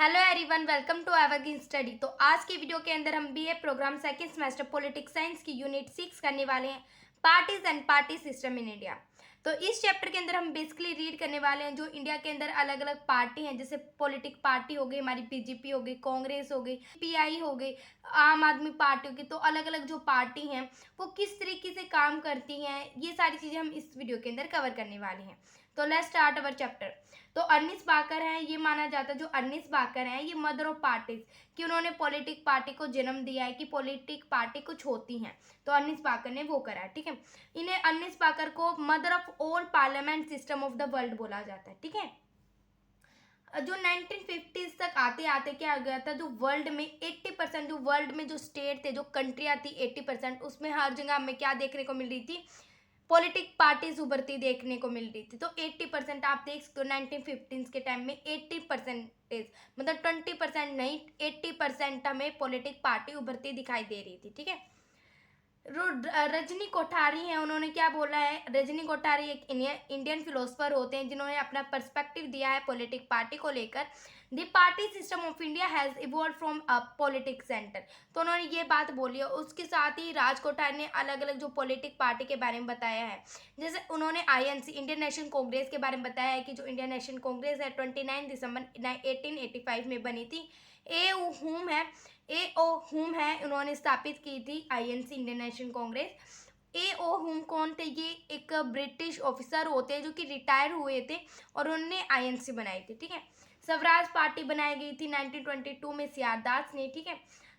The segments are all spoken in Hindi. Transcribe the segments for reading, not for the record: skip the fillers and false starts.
Hello everyone, welcome to evergreen study. तो आज की वीडियो के अंदर हम BA program second semester politics science की यूनिट 6 करने वाले हैं, parties and party system in India. तो इस चैप्टर के अंदर हम बेसिकली रीड करने वाले हैं जो इंडिया के अंदर अलग अलग पार्टी हैं, जैसे पॉलिटिक पार्टी हो गई, हमारी बीजेपी हो गई, कांग्रेस हो गई, पीआई हो गई, आम आदमी पार्टी हो गई। तो अलग अलग जो पार्टी हैं वो किस तरीके से काम करती हैं, ये सारी चीज़ें हम इस वीडियो के अंदर कवर करने वाले हैं। तो लेट्स स्टार्ट अवर चैप्टर। तो अर्निस बाकर हैं, ये माना जाता है जो अर्निस बाकर हैं ये मदर ऑफ पार्टीज, कि उन्होंने पॉलिटिक पार्टी को जन्म दिया है, कि पॉलिटिक पार्टी कुछ होती हैं। तो अर्निस बाकर ने वो करा है, ठीक है। इन्हें अर्निस बाकर को mother of all parliament system of the world बोला जाता है, ठीक है। जो 1950s तक आते आते क्या हो गया था, जो वर्ल्ड में 80%, जो वर्ल्ड में जो स्टेट थे, जो कंट्रियाँ थी 80%, उसमें हर जगह हमें क्या देखने को मिल रही थी, पॉलिटिक पार्टीज उभरती देखने को मिल रही थी। तो 80% आप देख सकते हो 1950s के टाइम में 80%, मतलब 20% नहीं, 80% हमें पॉलिटिक पार्टी उभरती दिखाई दे रही थी, ठीक है। रजनी कोठारी हैं, उन्होंने क्या बोला है, रजनी कोठारी एक इंडियन फिलोसफर होते हैं जिन्होंने अपना पर्सपेक्टिव दिया है पॉलिटिक पार्टी को लेकर। The party system of India has evolve from a politic centre. तो उन्होंने ये बात बोली है। उसके साथ ही राज कोठारी ने अलग अलग जो पॉलिटिक पार्टी के बारे में बताया है, जैसे उन्होंने आईएनसी इंडियन नेशनल कांग्रेस के बारे में बताया है कि जो इंडियन नेशनल कांग्रेस है 29 दिसंबर 1885 में बनी थी। ए हुम है ए ओ हुम है उन्होंने स्थापित की थी आईएनसी इंडियन नेशनल कांग्रेस। ए ओ हुम कौन थे, ये एक ब्रिटिश ऑफिसर होते हैं जो कि रिटायर हुए थे और उन्होंने आईएनसी बनाई थी, ठीक है। स्वराज पार्टी बनाई गई थी 1922 में सीआर दास ने, ठीक है।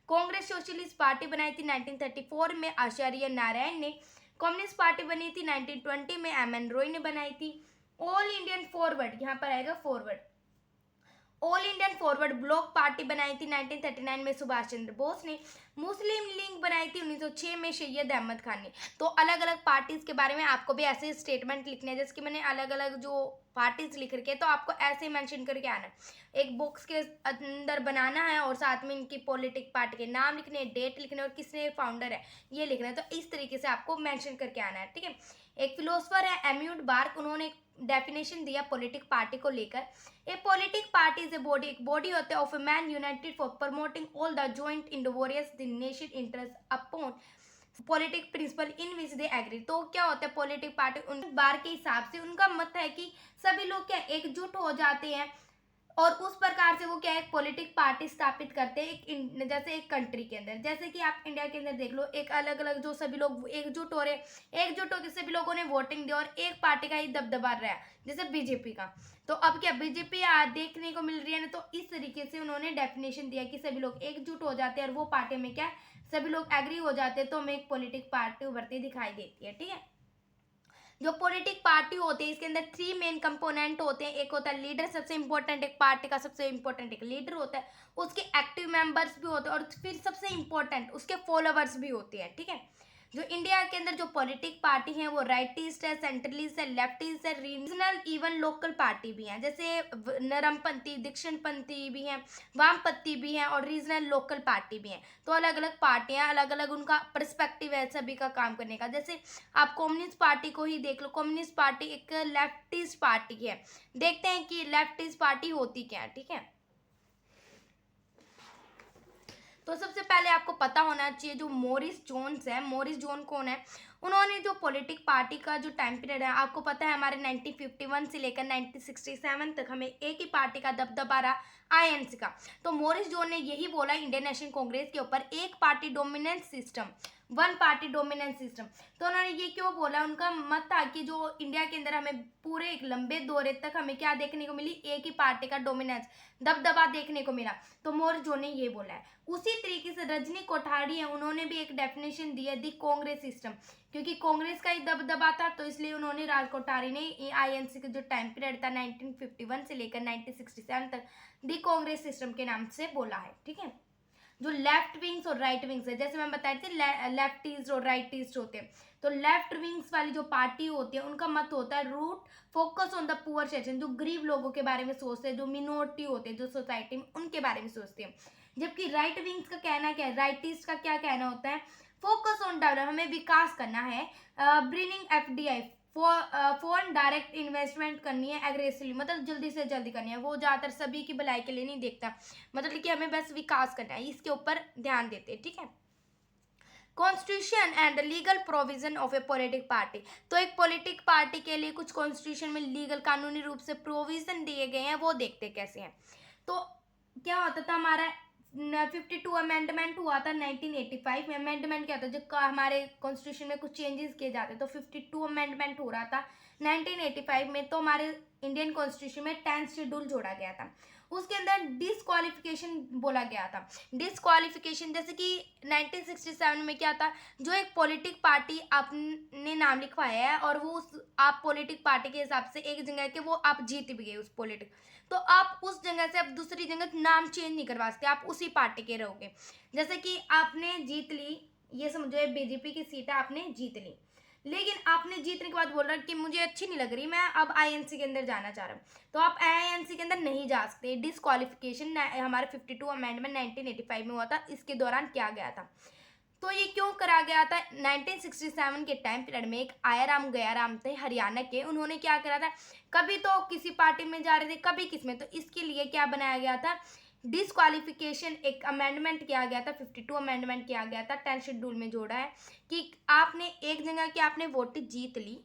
कांग्रेस सोशलिस्ट पार्टी बनाई थी 1934 में आचार्य नारायण ने। कम्युनिस्ट पार्टी बनी थी 1920 में एम रॉय ने बनाई थी। ऑल इंडियन फॉरवर्ड, यहाँ पर आएगा forward, all Indian forward block party बनाई थी 1939 में सुभाष चंद्र बोस ने। मुस्लिम लीग बनाई थी 1906 में सैयद अहमद खान ने। तो अलग अलग पार्टीज के बारे में आपको भी ऐसे स्टेटमेंट लिखने हैं, जैसे कि मैंने अलग अलग जो पार्टीज लिख रखे, तो आपको ऐसे मेंशन करके आना है, एक बॉक्स के अंदर बनाना है और साथ में इनकी पॉलिटिक पार्टी के नाम लिखने, डेट लिखने और किसने फाउंडर है ये लिखना है। तो इस तरीके से आपको मेंशन करके आना है, ठीक है। एक फिलोसफर है एम्यूड बार्क, उन्होंने डेफिनेशन दिया पॉलिटिक पार्टी को लेकर। A politic party is a body, एक बॉडी होता है of a man united for promoting all the joint endeavours the nation interest upon politic principle in which they agree. तो क्या होता है पॉलिटिक पार्टी, उन बार के हिसाब से उनका मत है कि सभी लोग क्या एकजुट हो जाते हैं और उस प्रकार से वो क्या है पॉलिटिक पार्टी स्थापित करते हैं जैसे एक कंट्री के अंदर। जैसे कि आप इंडिया के अंदर देख लो, एक अलग अलग जो सभी लोग एकजुट हो रहे हैं, एकजुट होकर सभी लोगों ने वोटिंग दी और एक पार्टी का ही दबदबा रहा है, जैसे बीजेपी का। तो अब क्या बीजेपी देखने को मिल रही है ना, तो इस तरीके से उन्होंने डेफिनेशन दिया कि सभी लोग एकजुट हो जाते हैं और वो पार्टी में क्या सभी लोग एग्री हो जाते हैं, तो हमें एक पॉलिटिक पार्टी उभरती दिखाई देती है, ठीक है। जो पॉलिटिक पार्टी होती है इसके अंदर 3 मेन कंपोनेंट होते हैं। एक होता है लीडर, सबसे इंपॉर्टेंट, एक पार्टी का सबसे इंपॉर्टेंट एक लीडर होता है, उसके एक्टिव मेंबर्स भी होते हैं और फिर सबसे इंपॉर्टेंट उसके फॉलोअर्स भी होते हैं, ठीक है। जो इंडिया के अंदर जो पॉलिटिक पार्टी है वो राइटिस्ट है, सेंट्रलिस्ट है, लेफ्टिस्ट है, रीजनल इवन लोकल पार्टी भी है, जैसे नरमपंथी, दक्षिणपंथी भी हैं, वामपंथी भी हैं और रीजनल लोकल पार्टी भी हैं। तो अलग अलग पार्टियां, अलग अलग उनका पर्सपेक्टिव है सभी का काम करने का। जैसे आप कम्युनिस्ट पार्टी को ही देख लो, कम्युनिस्ट पार्टी एक लेफ्टिस्ट पार्टी है। देखते हैं कि लेफ्टिस्ट पार्टी होती क्या है, ठीक है। तो सबसे पहले आपको पता होना चाहिए जो मॉरिस जोन्स है, मॉरिस जोन कौन है, उन्होंने जो पॉलिटिक पार्टी का जो टाइम पीरियड है आपको पता है, हमारे 1951 से लेकर 1967 तक हमें एक ही पार्टी का दबदबा रहा, आईएनसी का। तो मॉरिस जोन ने यही बोला इंडियन नेशनल कांग्रेस के ऊपर, एक party dominance system, one party dominance system. तो उन्होंने ये क्यों बोला, उनका मत था कि जो इंडिया के अंदर हमें पूरे एक लंबे दौरे तक हमें क्या देखने को मिली, एक ही पार्टी का डोमिनेंस दबदबा देखने को मिला। तो मॉरिस जोन ने ये बोला है। उसी तरीके से रजनी कोठारी है, उन्होंने भी एक डेफिनेशन दी है दी कांग्रेस सिस्टम, क्योंकि कांग्रेस का ही दबदबा था तो इसलिए उन्होंने राज कोठारी ने आईएनसी का जो टाइम पीरियड था 1951 से लेकर 1967 तक दी कांग्रेस सिस्टम के नाम से बोला है, ठीक है। जो लेफ्ट विंग्स और राइट विंग्स है, जैसे मैं बता रही थी लेफ्टिस्ट और राइटिस्ट होते हैं, तो लेफ्ट विंग्स वाली जो पार्टी होती है उनका मत होता है root focus on the poor section, जो गरीब लोगों के बारे में सोचते हैं, जो मिनोरिटी होते हैं जो सोसाइटी में उनके बारे में सोचते हैं। जबकि राइट विंग्स का कहना क्या है, राइटिस्ट का क्या कहना होता है, फोकस ऑन डेवलप, हमें विकास करना है, bringing FDI, foreign direct investment करनी है एग्रेसिवली, मतलब जल्दी से जल्दी करनी है। वो ज़्यादातर सभी की भलाई के लिए नहीं देखता, मतलब कि हमें बस विकास करना है, इसके ऊपर ध्यान देते हैं, ठीक है। Constitution and legal provision of A politic party, तो एक पॉलिटिक पार्टी के लिए कुछ कॉन्स्टिट्यूशन में लीगल कानूनी रूप से प्रोविजन दिए गए हैं, वो देखते कैसे हैं। तो क्या होता था हमारा 52 अमेंडमेंट हुआ था 1985 में। अमेंडमेंट क्या होता है, जब हमारे कॉन्स्टिट्यूशन में कुछ चेंजेस किए जाते, तो 52 अमेंडमेंट हो रहा था 1985 में। तो हमारे इंडियन कॉन्स्टिट्यूशन में 10th शेड्यूल जोड़ा गया था, उसके अंदर डिसक्वालिफिकेशन बोला गया था। डिसक्वालिफिकेशन जैसे कि 1967 में क्या था, जो एक पॉलिटिक पार्टी आपने नाम लिखवाया है और वो उस आप पॉलिटिक पार्टी के हिसाब से एक जगह के वो आप जीत भी गए उस पॉलिटिक, तो आप उस जगह से आप दूसरी जगह नाम चेंज नहीं करवा सकते, आप उसी पार्टी के रहोगे। जैसे कि आपने जीत ली, ये समझो बीजेपी की सीट है, आपने जीत ली, लेकिन आपने जीतने के बाद बोल रहा कि मुझे अच्छी नहीं लग रही, मैं अब आईएनसी के अंदर जाना चाह रहा हूँ, तो आप आईएनसी के अंदर नहीं जा सकते। डिसक्वालिफिकेशन हमारे 52 अमेंडमेंट 1985 में हुआ था, इसके दौरान किया गया था। तो ये क्यों करा गया था, 1967 के टाइम पीरियड में एक आयाराम गयाराम थे हरियाणा के, उन्होंने क्या करा था, कभी तो किसी पार्टी में जा रहे थे, कभी किस में, तो इसके लिए क्या बनाया गया था, डिसक्वालिफिकेशन एक अमेंडमेंट किया गया था, 52 अमेंडमेंट किया गया था, 10th शेड्यूल में जोड़ा है कि आपने एक जगह की आपने वोट जीत ली,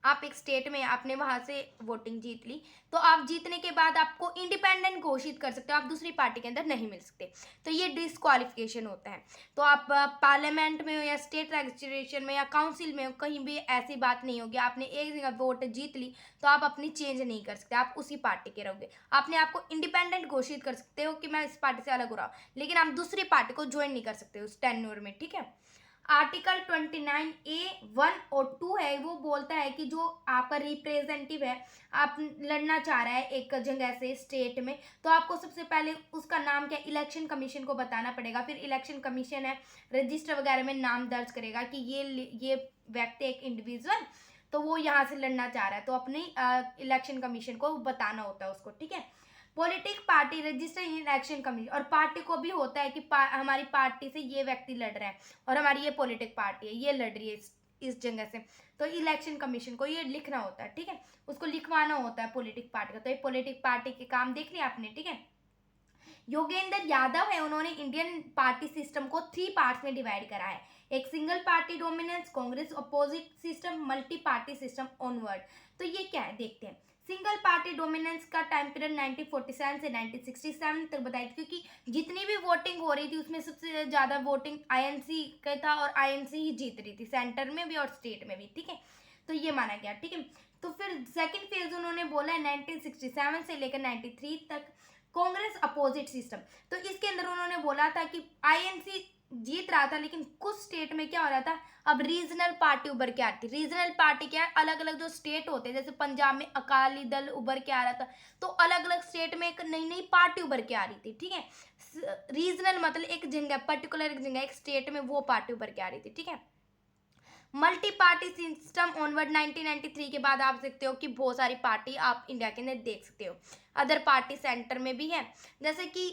आप एक स्टेट में आपने वहां से वोटिंग जीत ली, तो आप जीतने के बाद आपको इंडिपेंडेंट घोषित कर सकते हो, आप दूसरी पार्टी के अंदर नहीं मिल सकते, तो ये डिसक्वालिफिकेशन होता है। तो आप पार्लियामेंट में हो या स्टेट रजिस्ट्रेशन में या काउंसिल में हो, कहीं भी ऐसी बात नहीं होगी, आपने एक जगह वोट जीत ली तो आप अपनी चेंज नहीं कर सकते, आप उसी पार्टी के रहोगे। आपने आपको इंडिपेंडेंट घोषित कर सकते हो कि मैं इस पार्टी से अलग हो रहा हूँ, लेकिन आप दूसरी पार्टी को ज्वाइन नहीं कर सकते उस टेन्योर में, ठीक है। आर्टिकल 29A(1) और 2 है, वो बोलता है कि जो आपका रिप्रेजेंटेटिव है, आप लड़ना चाह रहा है एक जगह से स्टेट में, तो आपको सबसे पहले उसका नाम क्या, इलेक्शन कमीशन को बताना पड़ेगा, फिर इलेक्शन कमीशन है रजिस्टर वगैरह में नाम दर्ज करेगा कि ये व्यक्ति एक इंडिविजुअल, तो वो यहाँ से लड़ना चाह रहा है, तो अपनी इलेक्शन कमीशन को बताना होता है उसको, ठीक है। पॉलिटिक पार्टी रजिस्टर इन इलेक्शन कमीशन, और पार्टी को भी होता है कि हमारी पार्टी से ये व्यक्ति लड़ रहा है और हमारी ये पॉलिटिक पार्टी है, ये लड़ रही है इस जगह से, तो इलेक्शन कमीशन को ये लिखना होता है, ठीक है, उसको लिखवाना होता है पॉलिटिक पार्टी का। तो ये पॉलिटिक पार्टी के काम देख लिया आपने, ठीक है। योगेंद्र यादव है, उन्होंने इंडियन पार्टी सिस्टम को 3 पार्ट्स में डिवाइड करा है, एक single party dominance, Congress opposite system, multi party system onward. तो ये क्या है देखते हैं। सिंगल पार्टी डोमिनेंस का टाइम पीरियड 1947 से 1967 तक बताई थी, क्योंकि जितनी भी वोटिंग हो रही थी उसमें सबसे ज़्यादा वोटिंग आईएनसी का था और आईएनसी ही जीत रही थी, सेंटर में भी और स्टेट में भी, ठीक है, तो ये माना गया, ठीक है। तो फिर सेकंड फेज उन्होंने बोला है 1967 से लेकर 93 तक कांग्रेस अपोजिट सिस्टम, तो इसके अंदर उन्होंने बोला था कि आईएनसी जीत रहा था, लेकिन कुछ स्टेट में क्या हो रहा था, अब रीजनल पार्टी उभर के आती। रीजनल पार्टी क्या है, अलग अलग जो स्टेट होते हैं, जैसे पंजाब में अकाली दल उभर के आ रहा था, तो अलग अलग स्टेट में एक नई नई पार्टी उभर के आ रही थी, ठीक है। रीजनल मतलब एक जगह पर्टिकुलर, एक जगह एक स्टेट में वो पार्टी उभर के आ रही थी, ठीक है। मल्टी पार्टी सिस्टम ऑनवर्ड 1993 के बाद आप देखते हो कि बहुत सारी पार्टी आप इंडिया के अंदर देख सकते हो, अदर पार्टी सेंटर में भी है, जैसे कि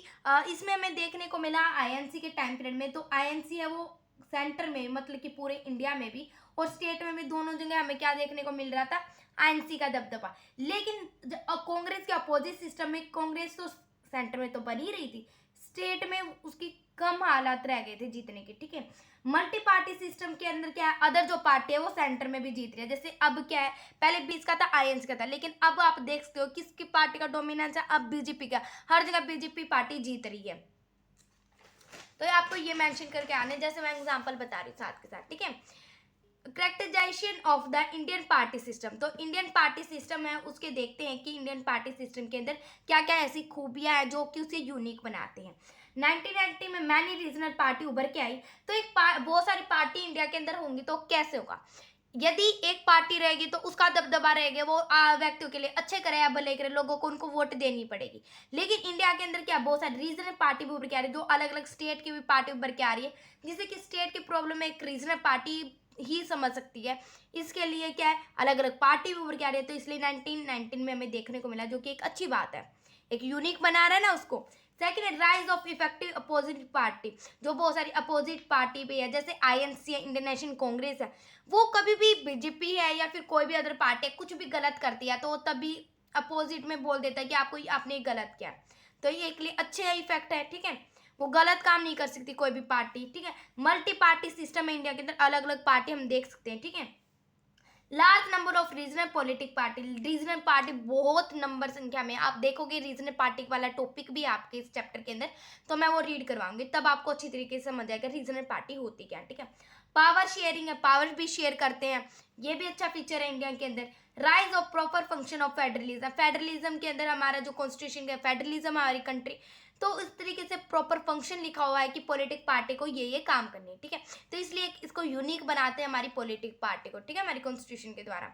इसमें हमें देखने को मिला आईएनसी के टाइम पीरियड में, तो आईएनसी है वो सेंटर में, मतलब कि पूरे इंडिया में भी और स्टेट में भी, दोनों जगह हमें क्या देखने को मिल रहा था, आईएनसी का दबदबा। लेकिन कांग्रेस के अपोजिट सिस्टम में कांग्रेस तो सेंटर में तो बनी रही थी, स्टेट में उसकी कम हालात रह गए थे जीतने के, ठीक है। मल्टी पार्टी सिस्टम के अंदर क्या है, अदर जो पार्टी है वो सेंटर में भी जीत रही है, जैसे अब क्या है, पहले 20 का था आईएनसी का था, लेकिन अब आप देख सकते हो किसकी पार्टी का डोमिनेंस है, अब बीजेपी का, हर जगह बीजेपी पार्टी जीत रही है। तो ये आपको ये मेंशन करके आने, जैसे मैं एग्जांपल बता रही हूँ साथ के साथ, ठीक है। Characterization of the Indian party system, तो इंडियन पार्टी सिस्टम है उसके देखते हैं कि इंडियन पार्टी सिस्टम के अंदर क्या क्या ऐसी खूबियां हैं जो कि उसे यूनिक बनाते हैं। 1990 में मैनी रीजनल पार्टी उभर के आई, तो एक बहुत सारी पार्टी इंडिया के अंदर होंगी, तो कैसे होगा, यदि एक पार्टी रहेगी तो उसका दबदबा रहेगा, वो व्यक्तियों के लिए अच्छे करे या भले करे, लोगों को उनको वोट देनी पड़ेगी। लेकिन इंडिया के अंदर क्या बहुत सारी रीजनल पार्टी भी उभर के आ रही है, जो अलग अलग स्टेट की भी पार्टी उभर के आ रही है, जिससे कि स्टेट की प्रॉब्लम एक रीजनल पार्टी ही समझ सकती है, इसके लिए क्या है अलग अलग पार्टी भी उभर के आ रही है, तो इसलिए 1919 में हमें देखने को मिला, जो कि एक अच्छी बात है, एक यूनिक बना रहा है ना उसको। सेकेंड है rise of effective opposite party, जो बहुत सारी अपोजिट पार्टी भी है, जैसे आईएनसी है, इंडियन नेशनल कांग्रेस है, वो कभी भी बीजेपी है या फिर कोई भी अदर पार्टी है कुछ भी गलत करती है तो तभी अपोजिट में बोल देता है कि आपको आपने गलत किया। तो ये एक लिए अच्छे इफेक्ट है, ठीक है। वो गलत काम नहीं कर सकती कोई भी पार्टी, ठीक है। मल्टी पार्टी सिस्टम है इंडिया के अंदर, अलग अलग पार्टी हम देख सकते हैं, ठीक है। Large number of regional politic party, regional party बहुत नंबर संख्या में, आप देखोगे रीजनल पार्टी वाला टॉपिक भी आपके इस चैप्टर के अंदर, तो मैं वो रीड करवाऊंगी, तब आपको अच्छी तरीके से समझ आएगा रीजनल पार्टी होती क्या, ठीक है। पावर शेयरिंग है, पावर भी शेयर करते हैं, ये भी अच्छा फीचर है इंडिया के अंदर। Rise of proper function of federalism, federalism के अंदर हमारा जो कॉन्स्टिट्यूशन है, फेडरलिज्म हमारी कंट्री, तो इस तरीके से प्रॉपर फंक्शन लिखा हुआ है कि पॉलिटिक पार्टी को ये काम करनी है, ठीक है। तो इसलिए इसको यूनिक बनाते हैं हमारी पॉलिटिक पार्टी को, ठीक है, हमारी कॉन्स्टिट्यूशन के द्वारा।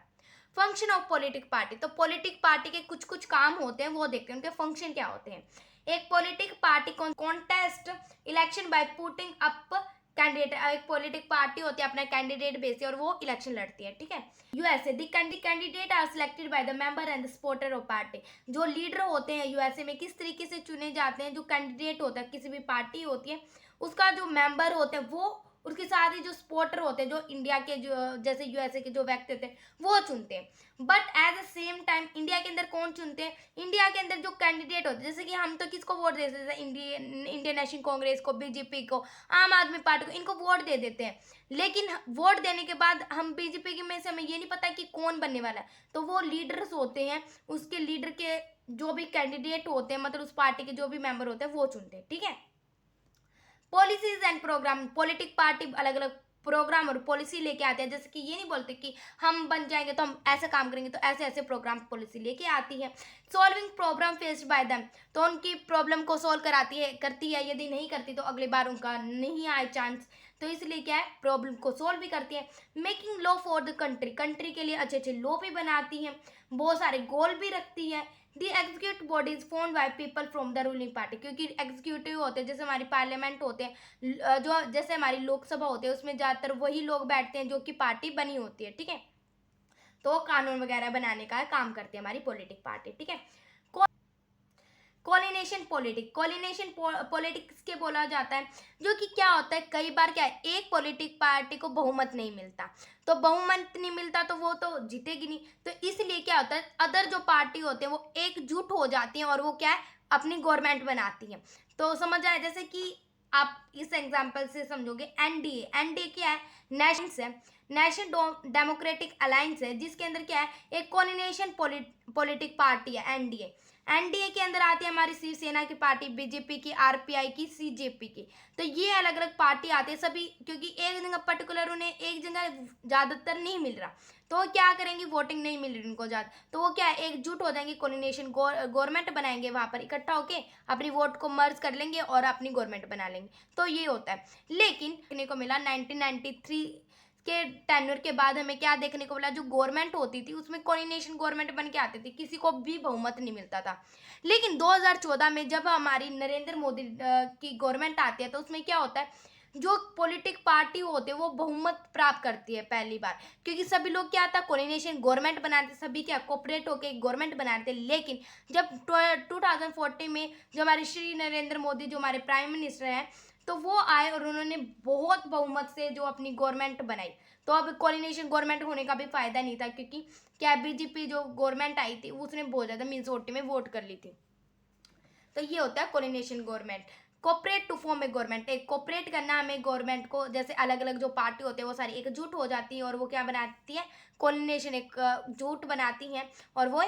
फंक्शन ऑफ पॉलिटिक पार्टी, तो पॉलिटिक पार्टी के कुछ कुछ काम होते हैं वो देखते हैं, उनके फंक्शन क्या होते हैं। एक politic party contest election by putting up candidate, एक पॉलिटिक पार्टी होती है अपना कैंडिडेट बेस और वो इलेक्शन लड़ती है, ठीक है। USA the candidate are selected by the member and the supporter of party, जो लीडर होते हैं यूएसए में किस तरीके से चुने जाते हैं, जो कैंडिडेट होता है किसी भी पार्टी होती है उसका जो मेंबर होते हैं वो, उसके साथ ही जो सपोर्टर होते हैं, जो इंडिया के जो जैसे यूएसए के जो व्यक्ति होते हैं वो चुनते हैं। But at the same time India के अंदर कौन चुनते हैं, इंडिया के अंदर जो कैंडिडेट होते हैं, जैसे कि हम तो किसको वोट दे देते हैं, इंडियन नेशनल कांग्रेस को, बीजेपी को, आम आदमी पार्टी को, इनको वोट दे देते हैं। लेकिन वोट देने के बाद हम बीजेपी में से हमें ये नहीं पता कि कौन बनने वाला है, तो वो लीडर्स होते हैं, उसके लीडर के जो भी कैंडिडेट होते हैं, मतलब उस पार्टी के जो भी मेंबर होते हैं वो चुनते हैं, ठीक है। Policies and program, politic party अलग अलग प्रोग्राम और पॉलिसी लेके आते हैं, जैसे कि ये नहीं बोलते कि हम बन जाएंगे तो हम ऐसा काम करेंगे, तो ऐसे ऐसे प्रोग्राम पॉलिसी लेके आती है। Solving problem faced by them, तो उनकी प्रॉब्लम को सॉल्व कराती है, करती है, यदि नहीं करती तो अगली बार उनका नहीं आए चांस, तो इसलिए क्या है प्रॉब्लम को सॉल्व भी करती है। Making law for the country, country के लिए अच्छे अच्छे लॉ भी बनाती है, बहुत सारे गोल भी रखती है। दी executive body is formed by people from the ruling party, क्योंकि एग्जीक्यूटिव होते हैं जैसे हमारी पार्लियामेंट होते हैं, जो जैसे हमारी लोकसभा होती है उसमें ज़्यादातर वही लोग बैठते हैं जो कि पार्टी बनी होती है, ठीक है। तो कानून वगैरह बनाने का काम करती है हमारी पॉलिटिक पार्टी, ठीक है। कोलिनेशन पॉलिटिक, कोलिनेशन पॉलिटिक्स के बोला जाता है, जो कि क्या होता है कई बार क्या है एक पॉलिटिक पार्टी को बहुमत नहीं मिलता, तो बहुमत नहीं मिलता तो वो तो जीतेगी नहीं, तो इसलिए क्या होता है अदर जो पार्टी होते हैं वो एकजुट हो जाती हैं और वो क्या है अपनी गवर्नमेंट बनाती हैं। तो समझ आए, जैसे कि आप इस एग्जाम्पल से समझोगे, एनडीए, एनडीए क्या है, नेशनल डेमोक्रेटिक अलायंस है, जिसके अंदर क्या है एक कोलिनेशन पॉलिटिक पार्टी है एनडीए। एनडीए के अंदर आती है हमारी शिवसेना की पार्टी, बीजेपी की, आरपीआई की, सीजेपी की, तो ये अलग अलग पार्टी आती है सभी, क्योंकि एक जगह पर्टिकुलर उन्हें एक जगह ज़्यादातर नहीं मिल रहा, तो वो क्या करेंगी, वोटिंग नहीं मिल रही उनको ज़्यादा, तो वो क्या है एकजुट हो जाएंगे, कोलिनेशन गवर्नमेंट बनाएंगे, वहाँ पर इकट्ठा होके अपनी वोट को मर्ज कर लेंगे और अपनी गवर्नमेंट बना लेंगे, तो ये होता है। लेकिन देखने को मिला 1993 के टेन्योर के बाद हमें क्या देखने को मिला, जो गवर्नमेंट होती थी उसमें कोऑर्डिनेशन गवर्नमेंट बन के आती थी, किसी को भी बहुमत नहीं मिलता था। लेकिन 2014 में जब हमारी नरेंद्र मोदी की गवर्नमेंट आती है तो उसमें क्या होता है, जो पॉलिटिक पार्टी होते हैं वो बहुमत प्राप्त करती है पहली बार, क्योंकि सभी लोग क्या था कोऑर्डिनेशन गवर्नमेंट बनाते थे, सभी क्या कोऑपरेट होकर एक गवर्नमेंट बनाते थे। लेकिन जब 2014 में जो हमारे श्री नरेंद्र मोदी जो हमारे प्राइम मिनिस्टर हैं, तो वो आए और उन्होंने बहुत बहुमत से जो अपनी गवर्नमेंट बनाई, तो अब कोऑर्डिनेशन गवर्नमेंट होने का भी फायदा नहीं था, क्योंकि क्या बीजेपी जो गवर्नमेंट आई थी उसने बहुत ज़्यादा मेजोरिटी में वोट कर ली थी। तो ये होता है coordination government. Cooperate to form a government, एक कोऑपरेट करना हमें गवर्नमेंट को, जैसे अलग अलग जो पार्टी होते हैं वो सारी एकजुट हो जाती है और वो क्या बनाती है कोऑर्डिनेशन, एक जुट बनाती हैं और वो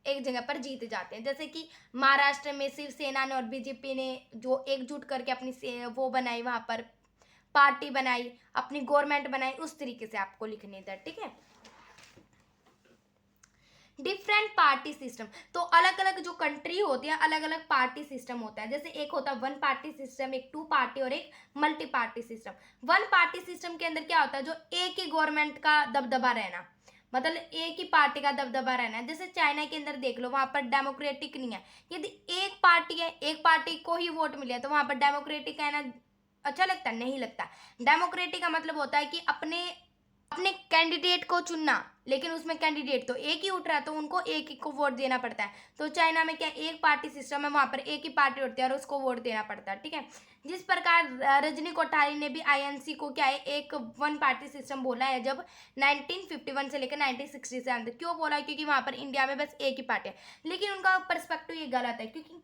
एक जगह पर जीत जाते हैं। जैसे कि महाराष्ट्र में शिवसेना ने और बीजेपी ने जो एकजुट करके अपनी वो बनाई, वहाँ पर पार्टी बनाई, अपनी गवर्नमेंट बनाई, उस तरीके से आपको लिखने था, ठीक है। डिफरेंट पार्टी सिस्टम, तो अलग अलग जो कंट्री होती है अलग अलग पार्टी सिस्टम होता है, जैसे एक होता है वन पार्टी सिस्टम, एक टू पार्टी और एक multi party system. One party system के अंदर क्या होता है, जो एक ही गवर्नमेंट का दबदबा रहना, मतलब एक ही पार्टी का दबदबा रहना है। जैसे चाइना के अंदर देख लो, वहां पर डेमोक्रेटिक नहीं है, यदि एक पार्टी है, एक पार्टी को ही वोट मिले तो वहां पर डेमोक्रेटिक है ना, अच्छा लगता नहीं लगता। डेमोक्रेटिक का मतलब होता है कि अपने अपने कैंडिडेट को चुनना, लेकिन उसमें कैंडिडेट तो एक ही उठ रहा है, तो उनको एक ही को वोट देना पड़ता है। तो चाइना में क्या एक पार्टी सिस्टम है, वहाँ पर एक ही पार्टी उठती है और उसको वोट देना पड़ता है, ठीक है। जिस प्रकार रजनी कोठारी ने भी आईएनसी को क्या है एक वन पार्टी सिस्टम बोला है जब 1951 से लेकर 1960 से अंदर। क्यों बोला? क्योंकि वहाँ पर इंडिया में बस एक ही पार्टी है, लेकिन उनका पर्सपेक्टिव ये गलत है। क्योंकि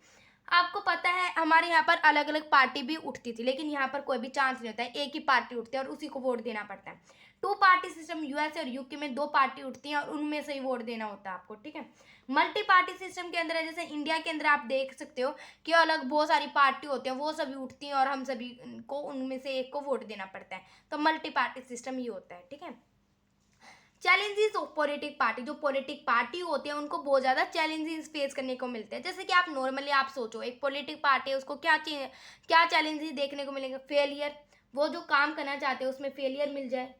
आपको पता है हमारे यहाँ पर अलग अलग पार्टी भी उठती थी, लेकिन यहाँ पर कोई भी चांस नहीं होता है, एक ही पार्टी उठती है और उसी को वोट देना पड़ता है। टू पार्टी सिस्टम यूएस और यूके में दो पार्टी उठती हैं और उनमें से ही वोट देना होता है आपको, ठीक है। मल्टी पार्टी सिस्टम के अंदर है, जैसे इंडिया के अंदर आप देख सकते हो कि अलग बहुत सारी पार्टी होती हैं, वो सभी उठती हैं और हम सभी को उनमें से एक को वोट देना पड़ता है। तो मल्टी पार्टी सिस्टम ये होता है, ठीक है। चैलेंजेस ऑफ पॉलिटिक पार्टी, जो पॉलिटिक पार्टी होते हैं उनको बहुत ज़्यादा चैलेंजेस फेस करने को मिलते हैं। जैसे कि आप नॉर्मली आप सोचो एक पॉलिटिक पार्टी है, उसको क्या चैलेंजेस देखने को मिलेंगे? फेलियर, वो जो काम करना चाहते हैं उसमें फेलियर मिल जाए।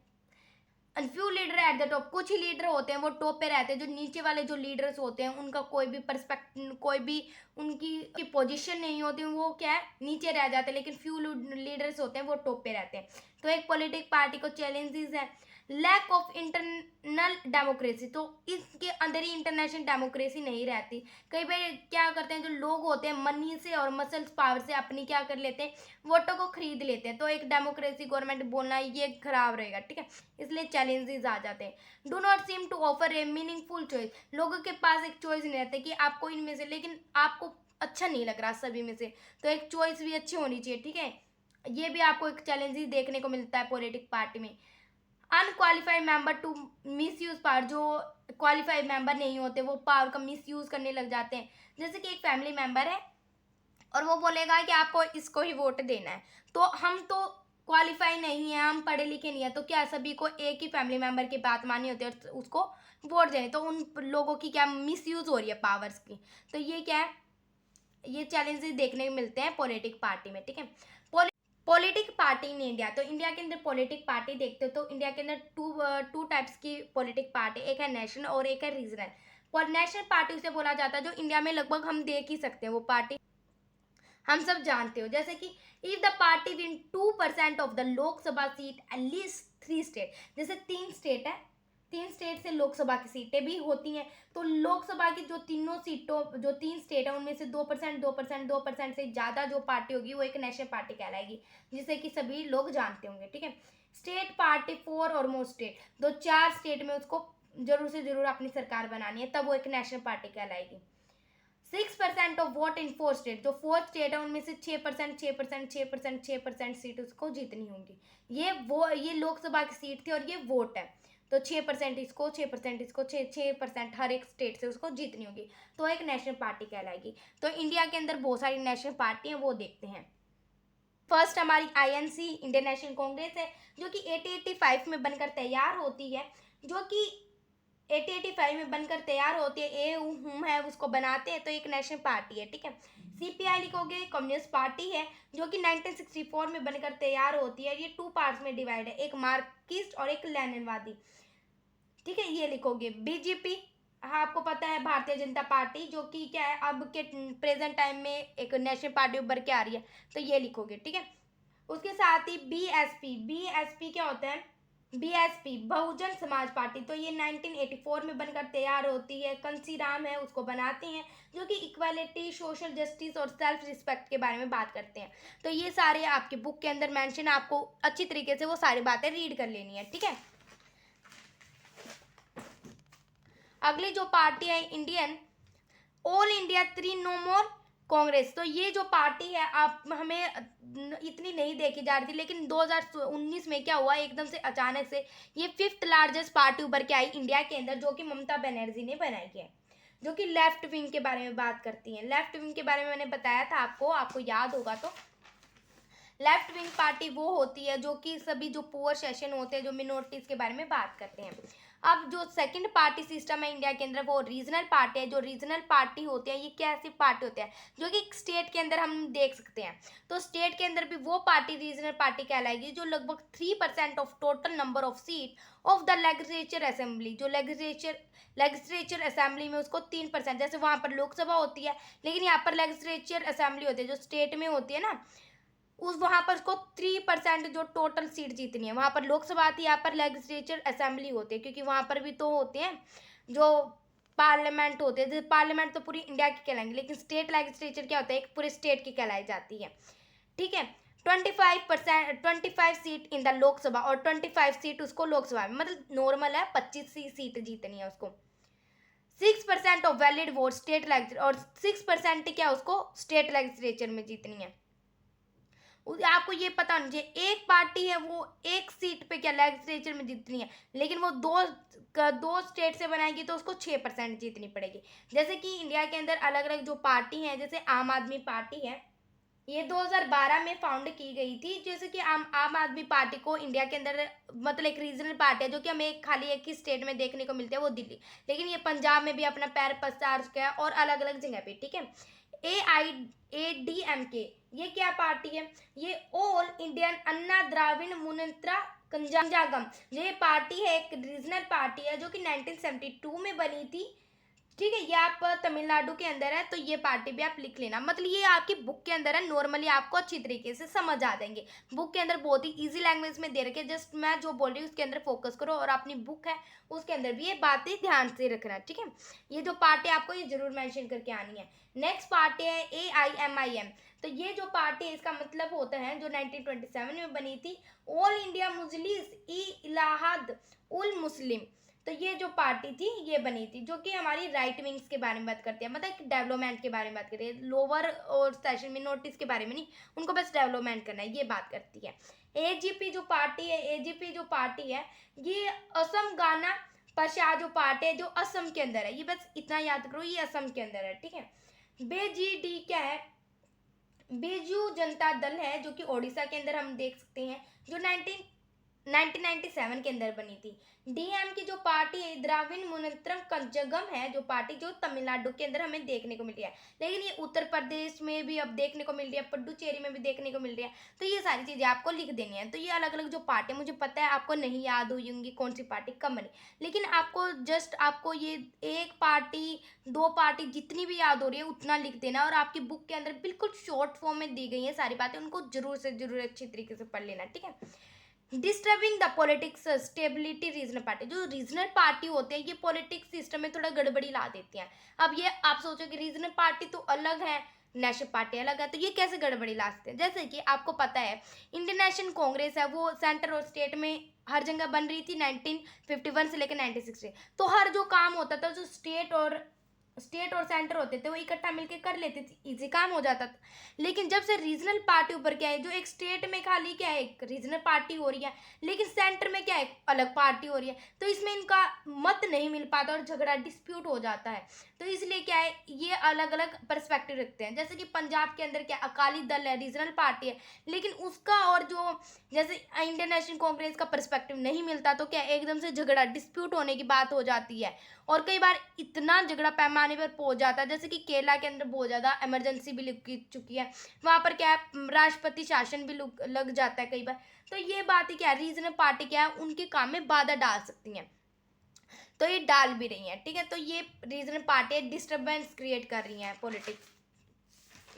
And few leader at the top, कुछ ही लीडर होते हैं वो टॉप पे रहते हैं, जो नीचे वाले जो लीडर्स होते हैं उनका कोई भी पर्सपेक्टिव, कोई भी उनकी पोजीशन नहीं होती, वो क्या है नीचे रह जाते हैं, लेकिन फ्यू लीडर्स होते हैं वो टॉप पे रहते हैं। तो एक पॉलिटिक पार्टी को चैलेंजेस है लैक ऑफ इंटरनल डेमोक्रेसी, तो इसके अंदर ही इंटरनेशनल डेमोक्रेसी नहीं रहती। कई बार क्या करते हैं जो लोग होते हैं मनी से और मसल्स पावर से अपनी क्या कर लेते हैं, वोटों को खरीद लेते हैं। तो एक डेमोक्रेसी गवर्नमेंट बोलना ये खराब रहेगा, ठीक है, इसलिए चैलेंजेस आ जाते हैं। Do not seem to offer a meaningful choice, लोगों के पास एक चॉइस नहीं रहता कि आपको इनमें से, लेकिन आपको अच्छा नहीं लग रहा सभी में से, तो एक चॉइस भी अच्छी होनी चाहिए, ठीक है। ये भी आपको एक चैलेंजेस देखने को मिलता है पॉलिटिक पार्टी में। Unqualified member to misuse power, जो क्वालिफाइड मेंबर नहीं होते वो पावर का मिस यूज करने लग जाते हैं। जैसे कि एक फैमिली मेंबर है और वो बोलेगा कि आपको इसको ही वोट देना है, तो हम तो क्वालिफाई नहीं है, हम पढ़े लिखे नहीं है, तो क्या सभी को एक ही फैमिली मेंबर की बात माननी होती है और उसको वोट देने? तो उन लोगों की क्या मिस यूज हो रही है पावर्स की। तो ये क्या है, ये चैलेंजेस देखने को मिलते हैं पॉलिटिक पार्टी में, ठीक है। पॉलिटिक पार्टी इन इंडिया, तो इंडिया के अंदर पॉलिटिक पार्टी देखते हो तो इंडिया के अंदर टू टाइप्स की पॉलिटिक पार्टी, एक है नेशनल और एक है रीजनल। नेशनल पार्टी उसे बोला जाता है जो इंडिया में लगभग हम देख ही सकते हैं, वो पार्टी हम सब जानते हो। जैसे कि if the party win 2% of the Lok Sabha seat at least 3 state, जैसे 3 स्टेट है, 3 स्टेट से लोकसभा की सीटें भी होती हैं, तो लोकसभा की जो तीनों सीटों, जो 3 स्टेट है उनमें से 2%, 2%, 2% से ज़्यादा जो पार्टी होगी वो एक नेशनल पार्टी कहलाएगी, जिसे कि सभी लोग जानते होंगे, ठीक है। स्टेट पार्टी 4 और मोर स्टेट, 2-4 स्टेट में उसको जरूर से जरूर अपनी सरकार बनानी है, तब वो एक नेशनल पार्टी कहलाएगी। 6% ऑफ वोट इन 4 स्टेट, जो 4 स्टेट है उनमें से 6%, 6%, 6%, 6% सीट उसको जीतनी होंगी। ये लोकसभा की सीट थी और ये वोट है, तो 6% इसको, 6% इसको, 6% हर एक स्टेट से उसको जीतनी होगी, तो एक नेशनल पार्टी कहलाएगी। तो इंडिया के अंदर बहुत सारी नेशनल पार्टी हैं, वो देखते हैं। फर्स्ट हमारी आईएनसी, इंडियन नेशनल कांग्रेस है, जो कि 1885 में बनकर तैयार होती है, जो कि 1885 में बनकर तैयार होती है, ए हुम है उसको बनाते हैं, तो एक नेशनल पार्टी है, ठीक है। सीपीआई लिखोगे, कम्युनिस्ट पार्टी है, जो कि 1964 में बनकर तैयार होती है। ये 2 पार्ट्स में डिवाइड है, एक मार्क्सिस्ट और एक लेनिनवादी, ठीक है, ये लिखोगे। बीजेपी, हाँ आपको पता है भारतीय जनता पार्टी, जो कि क्या है अब के प्रेजेंट टाइम में एक नेशनल पार्टी उभर के आ रही है, तो ये लिखोगे, ठीक है। उसके साथ ही बीएसपी, बीएसपी क्या होता है? बीएसपी बहुजन समाज पार्टी, तो ये 1984 में बनकर तैयार होती है, कंसीराम है उसको बनाते हैं, जो कि इक्वालिटी, सोशल जस्टिस और सेल्फ रिस्पेक्ट के बारे में बात करते हैं। तो ये सारे आपके बुक के अंदर मेंशन, आपको अच्छी तरीके से वो सारी बातें रीड कर लेनी है, ठीक है। अगली जो पार्टी है Indian All India Trinamool Congress, तो ये जो पार्टी है आप हमें इतनी नहीं देखी जा रही थी, लेकिन 2019 में क्या हुआ, एकदम से अचानक से ये 5th लार्जेस्ट पार्टी उभर के आई इंडिया के अंदर, जो कि ममता बनर्जी ने बनाई है, जो कि लेफ्ट विंग के बारे में बात करती है। लेफ्ट विंग के बारे में मैंने बताया था आपको याद होगा। तो लेफ्ट विंग पार्टी वो होती है जो कि सभी जो पुअर सेशन होते हैं, जो मिनोरिटीज के बारे में बात करते हैं। अब जो सेकंड पार्टी सिस्टम है इंडिया के अंदर, वो रीजनल पार्टी है। जो रीजनल पार्टी होते हैं ये कैसी पार्टी होते हैं, जो कि स्टेट के अंदर हम देख सकते हैं। तो स्टेट के अंदर भी वो पार्टी रीजनल पार्टी कहलाएगी जो लगभग 3% of total number of seat of the legislature assembly, जो लेजिस्लेचर असेंबली में उसको 3%, जैसे वहाँ पर लोकसभा होती है, लेकिन यहाँ पर लेजिस्लेचर असेंबली होती है जो स्टेट में होती है ना, उस वहाँ पर उसको 3% जो टोटल सीट जीतनी है। वहाँ पर लोकसभा आती है, यहाँ पर लेजिस्लेचर असेंबली होती है, क्योंकि वहाँ पर भी तो होते हैं जो पार्लियामेंट होते हैं। जैसे पार्लियामेंट तो पूरी इंडिया की कहलाएंगे, लेकिन स्टेट लेजिस्लेचर क्या होता है, एक पूरे स्टेट की कहलाई जाती है। ठीक है, 25 सीट इन द लोकसभा और 25 सीट उसको लोकसभा में, मतलब नॉर्मल है 25 सीट जीतनी है उसको। 6% of valid vote state legislature, और 6% क्या उसको स्टेट लेजिस्लेचर में जीतनी है। आपको ये पता होना चाहिए, एक पार्टी है वो एक सीट पे क्या लेजिस्लेचर में जीतनी है, लेकिन वो दो स्टेट से बनाएगी तो उसको 6% जीतनी पड़ेगी। जैसे कि इंडिया के अंदर अलग अलग जो पार्टी हैं, जैसे आम आदमी पार्टी है, ये 2012 में फाउंड की गई थी। जैसे कि आम आदमी पार्टी को इंडिया के अंदर, मतलब एक रीजनल पार्टी है जो कि हमें खाली एक ही स्टेट में देखने को मिलती है, वो दिल्ली, लेकिन ये पंजाब में भी अपना पैर पसार चुका है और अलग अलग जगह पे। ठीक है, AIADMK, ये क्या पार्टी है, ये ऑल इंडियन अन्ना द्राविड़ मुनेत्र कंजागम, ये पार्टी है, एक रीजनल पार्टी है जो कि 1972 में बनी थी। ठीक है, ये आप तमिलनाडु के अंदर है, तो ये पार्टी भी आप लिख लेना। मतलब ये आपकी बुक के अंदर है, नॉर्मली आपको अच्छी तरीके से समझ आ जाएंगे। बुक के अंदर बहुत ही इजी लैंग्वेज में दे रखे, जस्ट मैं जो बोल रही हूँ उसके अंदर फोकस करो, और अपनी बुक है उसके अंदर भी ये बातें ध्यान से रखना। ठीक है, ये जो पार्टी आपको ये जरूर मेंशन करके आनी है। नेक्स्ट पार्टी है AIMIM। तो ये जो पार्टी है, इसका मतलब होता है जो 1927 में बनी थी, ऑल इंडिया मुजलिस ई इलाहाद उल मुस्लिम। तो ये जो पार्टी थी ये बनी थी, जो कि हमारी राइट विंग्स के बारे में बात करती है, मतलब डेवलपमेंट के बारे में बात करती है, लोअर और सेशन मिनोरिटीज के बारे में नहीं, उनको बस डेवलपमेंट करना है, ये बात करती है। AGP जो पार्टी है, AGP जो पार्टी है, ये असम गाना प्रसाद जो पार्टी है जो असम के अंदर है, ये बस इतना याद करो, ये असम के अंदर है। ठीक है, BJD क्या है, बीजू जनता दल है, जो कि ओडिशा के अंदर हम देख सकते हैं, जो 1997 के अंदर बनी थी। DM की जो पार्टी है, द्राविड़ मुनेत्र कंजगम है, जो पार्टी जो तमिलनाडु के अंदर हमें देखने को मिल रही है, लेकिन ये उत्तर प्रदेश में भी अब देखने को मिल रही है, पुडुचेरी में भी देखने को मिल रही है। तो ये सारी चीज़ें आपको लिख देनी है। तो ये अलग अलग जो पार्टी, मुझे पता है आपको नहीं याद हुई होंगी कौन सी पार्टी कब बनी, लेकिन आपको जस्ट आपको ये एक पार्टी दो पार्टी जितनी भी याद हो रही है उतना लिख देना, और आपकी बुक के अंदर बिल्कुल शॉर्ट फॉर्म में दी गई है सारी बातें, उनको जरूर से जरूर अच्छी तरीके से पढ़ लेना। ठीक है, disturbing the politics stability regional party, जो रीजनल पार्टी होते हैं ये पॉलिटिक्स सिस्टम में थोड़ा गड़बड़ी ला देती हैं। अब ये आप सोचो कि रीजनल पार्टी तो अलग है, नेशनल पार्टी अलग है, तो ये कैसे गड़बड़ी ला सकते हैं। जैसे कि आपको पता है इंडियन नेशनल कांग्रेस है, वो सेंटर और स्टेट में हर जगह बन रही थी 1951 से लेकर 1960। तो हर जो काम होता था, जो स्टेट और सेंटर होते थे, वो इकट्ठा मिलकर कर लेते थे, इजी काम हो जाता था। लेकिन जब से रीजनल पार्टी ऊपर क्या है, जो एक स्टेट में खाली क्या है एक रीजनल पार्टी हो रही है, लेकिन सेंटर में क्या है अलग पार्टी हो रही है, तो इसमें इनका मत नहीं मिल पाता और झगड़ा डिस्प्यूट हो जाता है। तो इसलिए क्या है, ये अलग अलग पर्सपेक्टिव रखते हैं। जैसे कि पंजाब के अंदर क्या अकाली दल है, रीजनल पार्टी है, लेकिन उसका और जो जैसे इंडियन नेशनल कांग्रेस का पर्सपेक्टिव नहीं मिलता, तो क्या एकदम से झगड़ा डिस्प्यूट होने की बात हो जाती है, और कई बार इतना झगड़ा पैमाने पर पहुंच जाता है। जैसे कि केरला के अंदर बहुत ज़्यादा इमरजेंसी भी लग चुकी है, वहाँ पर क्या है राष्ट्रपति शासन भी लग जाता है कई बार। तो ये बात ही क्या है, रीजनल पार्टी क्या है उनके काम में बाधा डाल सकती हैं, तो ये डाल भी रही हैं। ठीक है, तो ये रीजनल पार्टी डिस्टर्बेंस क्रिएट कर रही हैं पॉलिटिक्स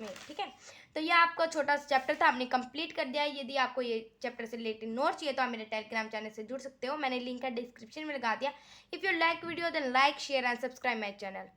में। ठीक है, तो ये आपका छोटा सा चैप्टर था, हमने कंप्लीट कर दिया है। यदि आपको ये चैप्टर से रिलेटेड नोट चाहिए तो आप मेरे टेलीग्राम चैनल से जुड़ सकते हो, मैंने लिंक है डिस्क्रिप्शन में लगा दिया। If you like video then like share and subscribe my channel.